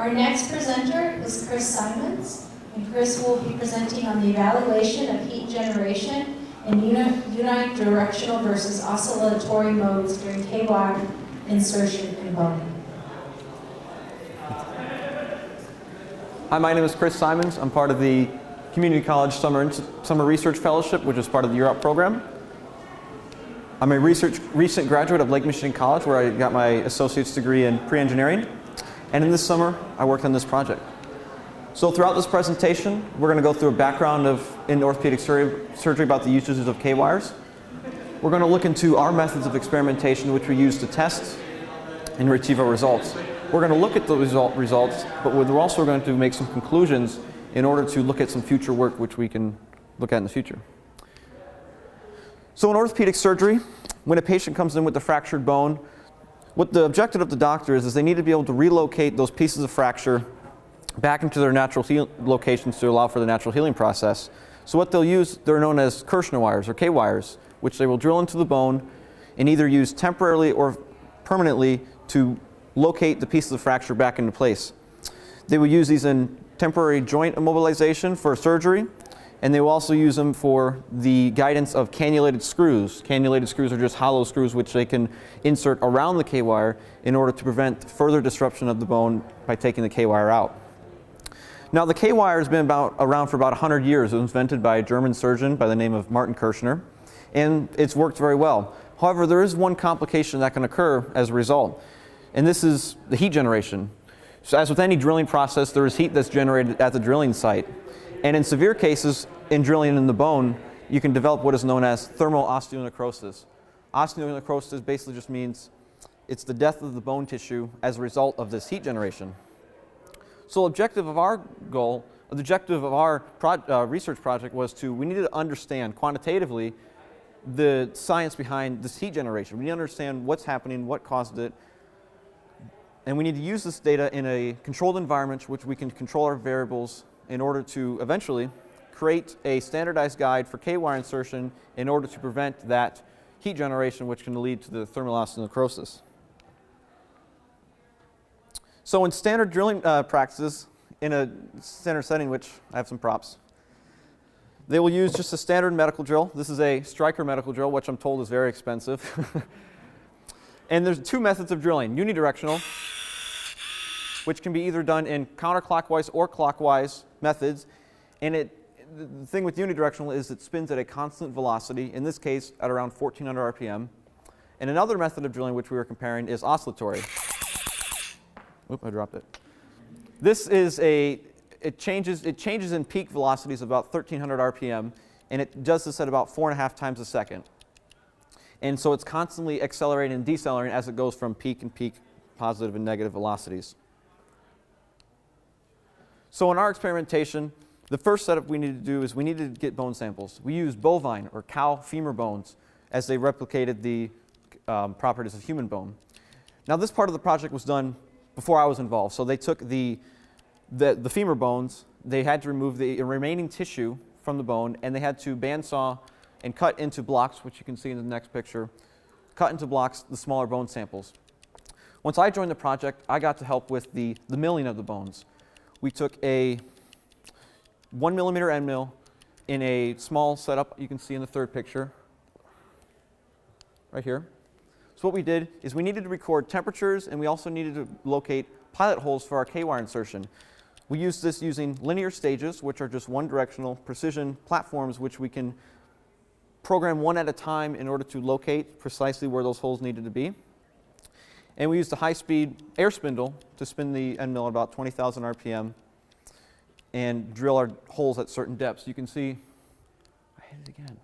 Our next presenter is Chris Symonds, and Chris will be presenting on the evaluation of heat generation in unidirectional versus oscillatory modes during K-Wire insertion in bone. Hi, my name is Chris Symonds. I'm part of the Community College Summer Research Fellowship, which is part of the UROP program. I'm a recent graduate of Lake Michigan College, where I got my associate's degree in pre-engineering. And in this summer, I worked on this project. So throughout this presentation, we're going to go through a background in orthopedic surgery about the usages of K-wires. We're going to look into our methods of experimentation, which we use to test and retrieve our results. We're going to look at the results, but we're also going to make some conclusions in order to look at some future work which we can look at in the future. So in orthopedic surgery, when a patient comes in with a fractured bone, what the objective of the doctor is they need to be able to relocate those pieces of fracture back into their natural locations to allow for the natural healing process. So what they'll use, they're known as Kirschner wires or K-wires, which they will drill into the bone and either use temporarily or permanently to locate the pieces of fracture back into place. They will use these in temporary joint immobilization for surgery, and they will also use them for the guidance of cannulated screws. Cannulated screws are just hollow screws which they can insert around the K-wire in order to prevent further disruption of the bone by taking the K-wire out. Now the K-wire has been around for about 100 years. It was invented by a German surgeon by the name of Martin Kirschner, and it's worked very well. However, there is one complication that can occur as a result, and this is the heat generation. So as with any drilling process, there is heat that's generated at the drilling site. And in severe cases, in drilling in the bone, you can develop what is known as thermal osteonecrosis. Osteonecrosis basically just means it's the death of the bone tissue as a result of this heat generation. So the objective of our research project was we needed to understand quantitatively the science behind this heat generation. We need to understand what's happening, what caused it, and we need to use this data in a controlled environment which we can control our variables in order to eventually create a standardized guide for K-wire insertion in order to prevent that heat generation which can lead to the thermal osteonecrosis. So in standard drilling practices, in a standard setting, which I have some props, they will use just a standard medical drill. This is a Stryker medical drill, which I'm told is very expensive. And there's two methods of drilling: unidirectional, which can be either done in counterclockwise or clockwise methods. And the thing with unidirectional is it spins at a constant velocity, in this case at around 1400 RPM. And another method of drilling which we were comparing is oscillatory. Oop, I dropped it. This is it changes in peak velocities of about 1300 RPM, and it does this at about 4.5 times a second. And so it's constantly accelerating and decelerating as it goes from peak and peak, positive and negative velocities. So in our experimentation, the first setup we needed to do is we needed to get bone samples. We used bovine or cow femur bones as they replicated the properties of human bone. Now this part of the project was done before I was involved. So they took the femur bones, they had to remove the remaining tissue from the bone, and they had to bandsaw and cut into blocks, which you can see in the next picture, cut into blocks the smaller bone samples. Once I joined the project, I got to help with the milling of the bones. We took a 1 millimeter end mill in a small setup you can see in the third picture, right here. So what we did is we needed to record temperatures, and we also needed to locate pilot holes for our K-wire insertion. We used this using linear stages, which are just one-directional precision platforms which we can program one at a time in order to locate precisely where those holes needed to be. And we used a high-speed air spindle to spin the end mill at about 20,000 RPM and drill our holes at certain depths. You can see, I hit it again.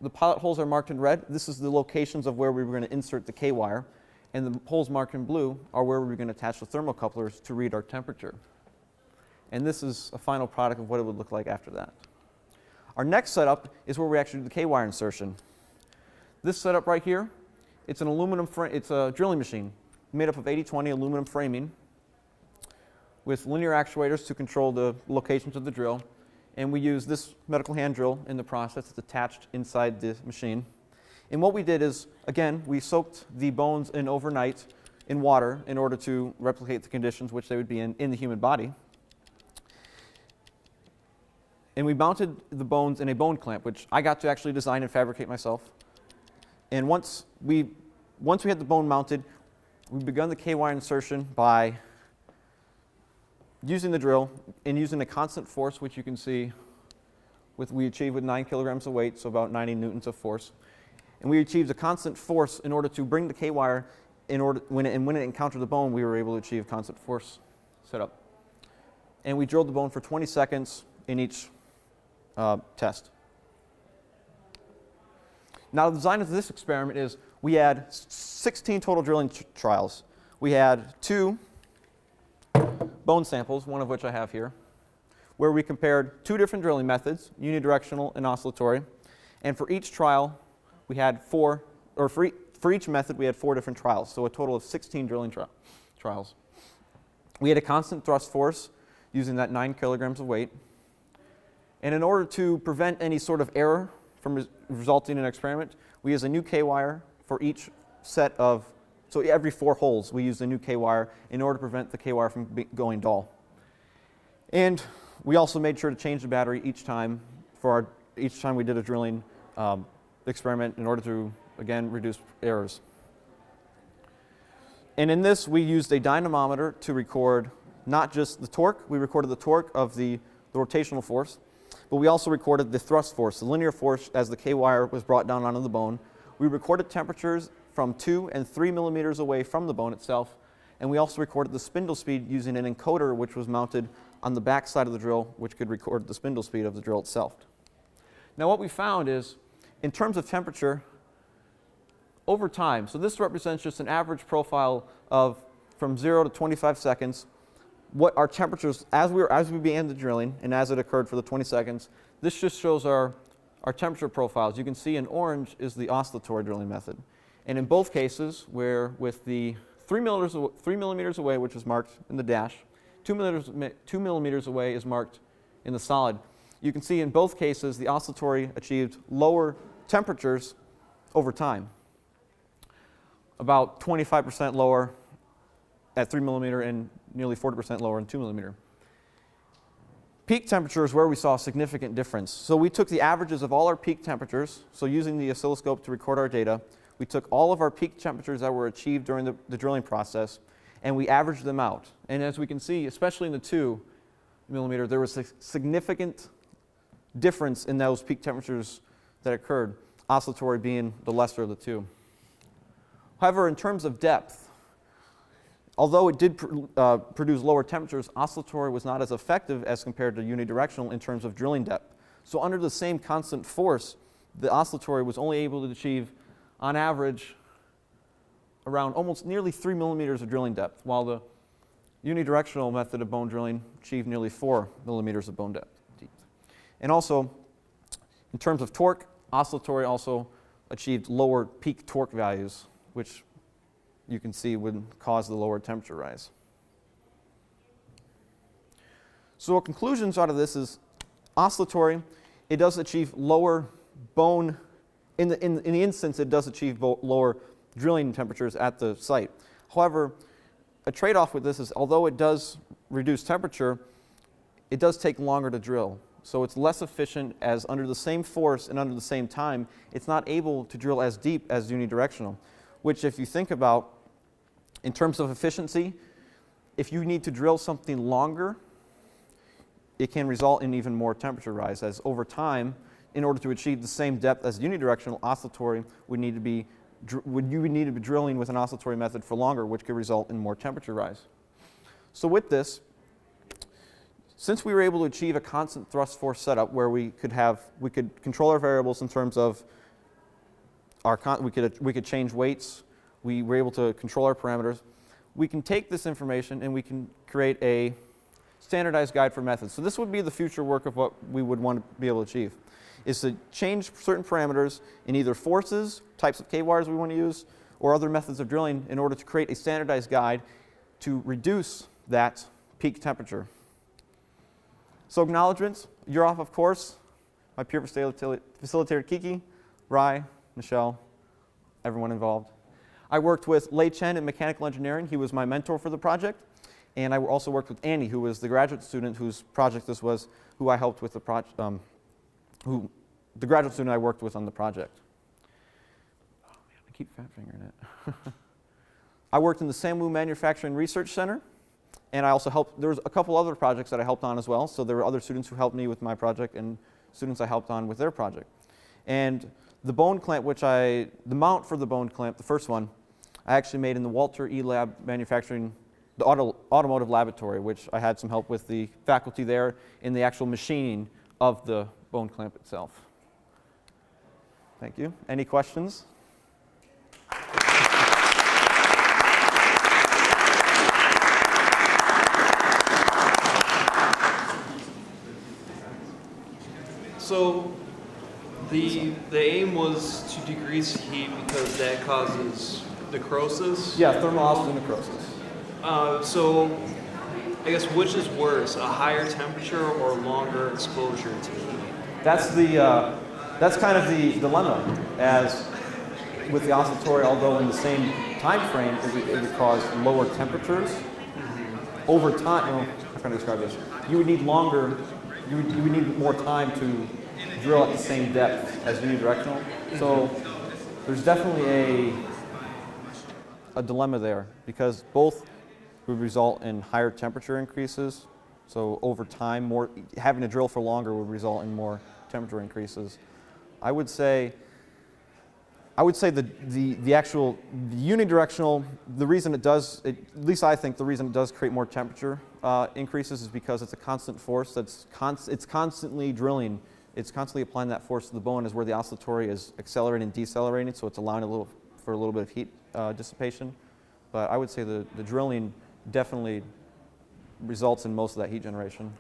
The pilot holes are marked in red. This is the locations of where we were going to insert the K-wire. And the holes marked in blue are where we were going to attach the thermocouplers to read our temperature. And this is a final product of what it would look like after that. Our next setup is where we actually do the K-wire insertion. This setup right here, it's an aluminum it's a drilling machine made up of 80/20 aluminum framing with linear actuators to control the locations of the drill. And we use this medical hand drill in the process. It's attached inside the machine. And what we did is, again, we soaked the bones in overnight in water in order to replicate the conditions which they would be in the human body. And we mounted the bones in a bone clamp, which I got to actually design and fabricate myself. And once we had the bone mounted, we begun the K-wire insertion by using the drill and using a constant force, which you can see we achieved with 9 kilograms of weight, so about 90 newtons of force. And we achieved a constant force in order to bring the K-wire, when it encountered the bone, we were able to achieve constant force setup. And we drilled the bone for 20 seconds in each test. Now the design of this experiment is we had 16 total drilling trials. We had 2 bone samples, one of which I have here, where we compared 2 different drilling methods, unidirectional and oscillatory. And for each trial, we had for each method, we had 4 different trials, so a total of 16 drilling trials. We had a constant thrust force using that 9 kilograms of weight. And in order to prevent any sort of error from resulting in an experiment, we use a new K-wire for each set of, so every 4 holes we use a new K-wire in order to prevent the K-wire from going dull. And we also made sure to change the battery each time we did a drilling experiment in order to, again, reduce errors. And in this, we used a dynamometer to record not just the torque, we recorded the torque of the rotational force, but we also recorded the thrust force, the linear force as the K-wire was brought down onto the bone. We recorded temperatures from 2 and 3 millimeters away from the bone itself, and we also recorded the spindle speed using an encoder which was mounted on the back side of the drill, which could record the spindle speed of the drill itself. Now what we found is, in terms of temperature, over time, so this represents just an average profile of from 0 to 25 seconds, what our temperatures, as we began the drilling and as it occurred for the 20 seconds, this just shows our temperature profiles. You can see in orange is the oscillatory drilling method. And in both cases, where with the 3 millimeters away, which is marked in the dash, 2 millimeters away is marked in the solid, you can see in both cases the oscillatory achieved lower temperatures over time. About 25% lower at 3 millimeter and nearly 40% lower in 2 millimeter. Peak temperature is where we saw a significant difference. So we took the averages of all our peak temperatures, so using the oscilloscope to record our data, we took all of our peak temperatures that were achieved during the drilling process, and we averaged them out. And as we can see, especially in the 2 millimeter, there was a significant difference in those peak temperatures that occurred, oscillatory being the lesser of the 2. However, in terms of depth, although it did produce lower temperatures, oscillatory was not as effective as compared to unidirectional in terms of drilling depth. So under the same constant force, the oscillatory was only able to achieve, on average, around almost nearly 3 millimeters of drilling depth, while the unidirectional method of bone drilling achieved nearly 4 millimeters of bone depth. And also, in terms of torque, oscillatory also achieved lower peak torque values, which you can see would cause the lower temperature rise. So our conclusions out of this is oscillatory, it does achieve lower bone, in the instance it does achieve lower drilling temperatures at the site. However, a trade-off with this is although it does reduce temperature, it does take longer to drill. So it's less efficient, as under the same force and under the same time, it's not able to drill as deep as unidirectional, which if you think about in terms of efficiency, if you need to drill something longer, it can result in even more temperature rise, as over time, in order to achieve the same depth as unidirectional, oscillatory would need to be drilling with an oscillatory method for longer, which could result in more temperature rise. So with this, since we were able to achieve a constant thrust force setup where we could control our variables in terms of we could change weights, we were able to control our parameters, we can take this information and we can create a standardized guide for methods. So this would be the future work of what we would want to be able to achieve, is to change certain parameters in either forces, types of K-wires we want to use, or other methods of drilling in order to create a standardized guide to reduce that peak temperature. So acknowledgements, UROP, of course, my peer facilitator Kiki, Rai, Michelle, everyone involved. I worked with Chen in mechanical engineering. He was my mentor for the project. And I also worked with Annie, who was the graduate student whose project this was, who I helped with the project, the graduate student I worked with on the project. Oh man, I keep fat fingering it. I worked in the SAMU Manufacturing Research Center, and I also helped, there was a couple other projects that I helped on as well, so there were other students who helped me with my project and students I helped on with their project. And the bone clamp, the mount for the bone clamp, the first one, I actually made in the Walter E. Lab Manufacturing, the automotive laboratory, which I had some help with the faculty there in the actual machining of the bone clamp itself. Thank you. Any questions? So the aim was to decrease heat because that causes necrosis? Yeah, thermal osteonecrosis. So I guess which is worse, a higher temperature or longer exposure to heat? That's kind of the dilemma, as with the oscillatory, although in the same time frame, it would cause lower temperatures. Over time, well, how can I describe this? You would need longer, you would need more time to drill at the same depth as unidirectional. So there's definitely a dilemma there, because both would result in higher temperature increases. So over time, having to drill for longer would result in more temperature increases. I would say the actual unidirectional, the reason it does, at least I think the reason it does create more temperature increases is because it's a constant force it's constantly drilling. It's constantly applying that force to the bone, is where the oscillatory is accelerating and decelerating, so it's allowing for a little bit of heat dissipation. But I would say the drilling definitely results in most of that heat generation.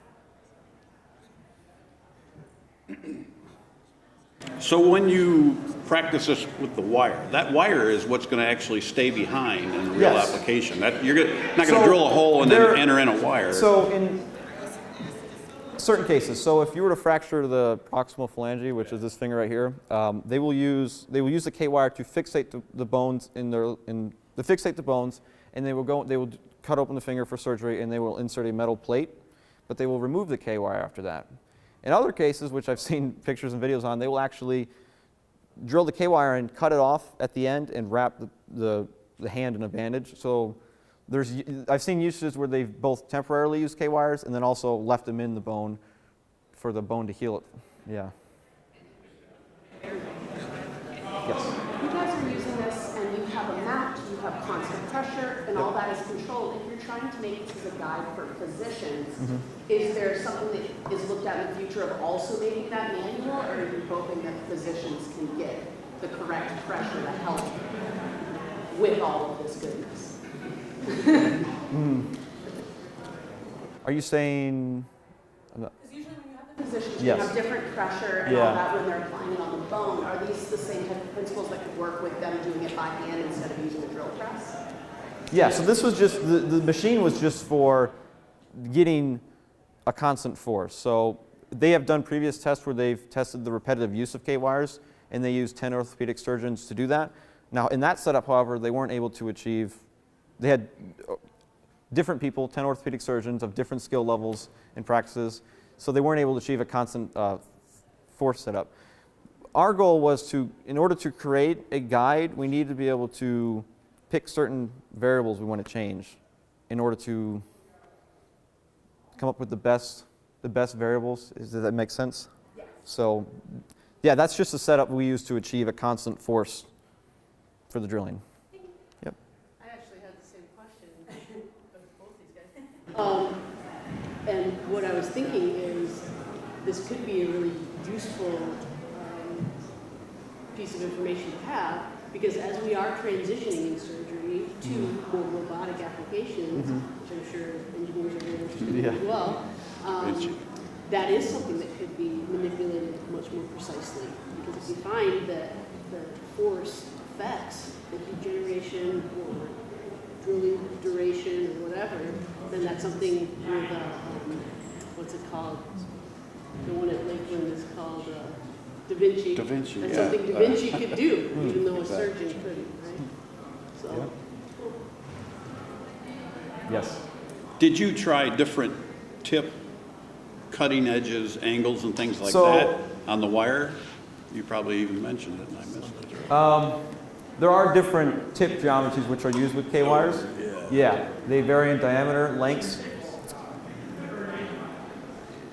So when you practice this with the wire, that wire is what's going to actually stay behind in the real Yes. application. You're not going to drill a hole and then enter in a wire. So in certain cases, so if you were to fracture the proximal phalange, which is this finger right here, they will use the K-wire to fixate the bones fixate the bones, and they will cut open the finger for surgery, and they will insert a metal plate, but they will remove the K-wire after that. In other cases, which I've seen pictures and videos on, they will actually drill the K-wire and cut it off at the end and wrap the hand in a bandage. So I've seen usages where they've both temporarily used K-wires and then also left them in the bone for the bone to heal it. Yeah. Yes. You guys are using this and you have a mount, you have constant pressure, and all that is controlled. If you're trying to make this as a guide for physicians, is there something that is looked at in the future of also making that manual, or are you hoping that physicians can get the correct pressure to help with all of this goodness? Are you saying? Because usually when you have the physicians, Yes. you have different pressure and all that when they're applying it on the bone. Are these the same type of principles that could work with them doing it by hand instead of using a drill press? Yeah, so this was just, the machine was just for getting a constant force. So they have done previous tests where they've tested the repetitive use of K-wires, and they used 10 orthopedic surgeons to do that. Now in that setup, however, they weren't able to achieve, they had different people, 10 orthopedic surgeons of different skill levels and practices, so they weren't able to achieve a constant force setup. Our goal was to, in order to create a guide, we needed to be able to pick certain variables we want to change in order to come up with the best variables. Does that make sense? Yes. So, yeah, that's just a setup we use to achieve a constant force for the drilling. Yep. I actually had the same question of both these guys. And what I was thinking is this could be a really useful piece of information to have, because as we are transitioning in surgery to more robotic applications, which I'm sure engineers are very interested in as well, that is something that could be manipulated much more precisely. Because if you find that the force affects the degeneration or drilling duration or whatever, then that's something with, what's it called? The one at Lakeland is called Da Vinci. Da Vinci, That's yeah. something Da Vinci could do, even though a surgeon couldn't, right? So So, Yes. Did you try different tip cutting edges, angles, and things like So- that on the wire? You probably even mentioned it, and I missed it. There are different tip geometries which are used with K-wires. Yeah, they vary in diameter, lengths.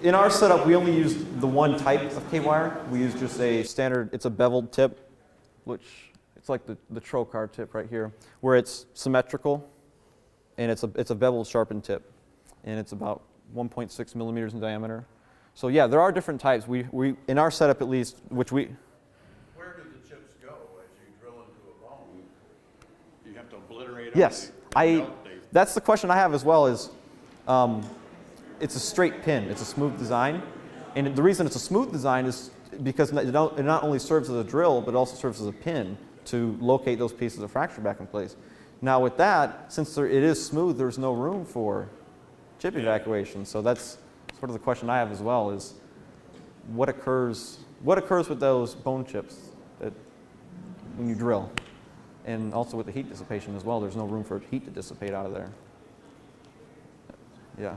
In our setup, we only use the one type of K-wire. We use just a standard, it's a beveled tip, which it's like the trocar tip right here, where it's symmetrical, and it's a beveled sharpened tip, and it's about 1.6 millimeters in diameter. So yeah, there are different types. We in our setup at least, which we. Where do the chips go as you drill into a bone? You have to obliterate them? Yes, that's the question I have as well is, it's a straight pin, it's a smooth design. And the reason it's a smooth design is because it not only serves as a drill, but also serves as a pin to locate those pieces of fracture back in place. Now with that, since it is smooth, there's no room for chip evacuation. So that's sort of the question I have as well is, what occurs with those bone chips when you drill? And also with the heat dissipation as well, there's no room for heat to dissipate out of there. Yeah.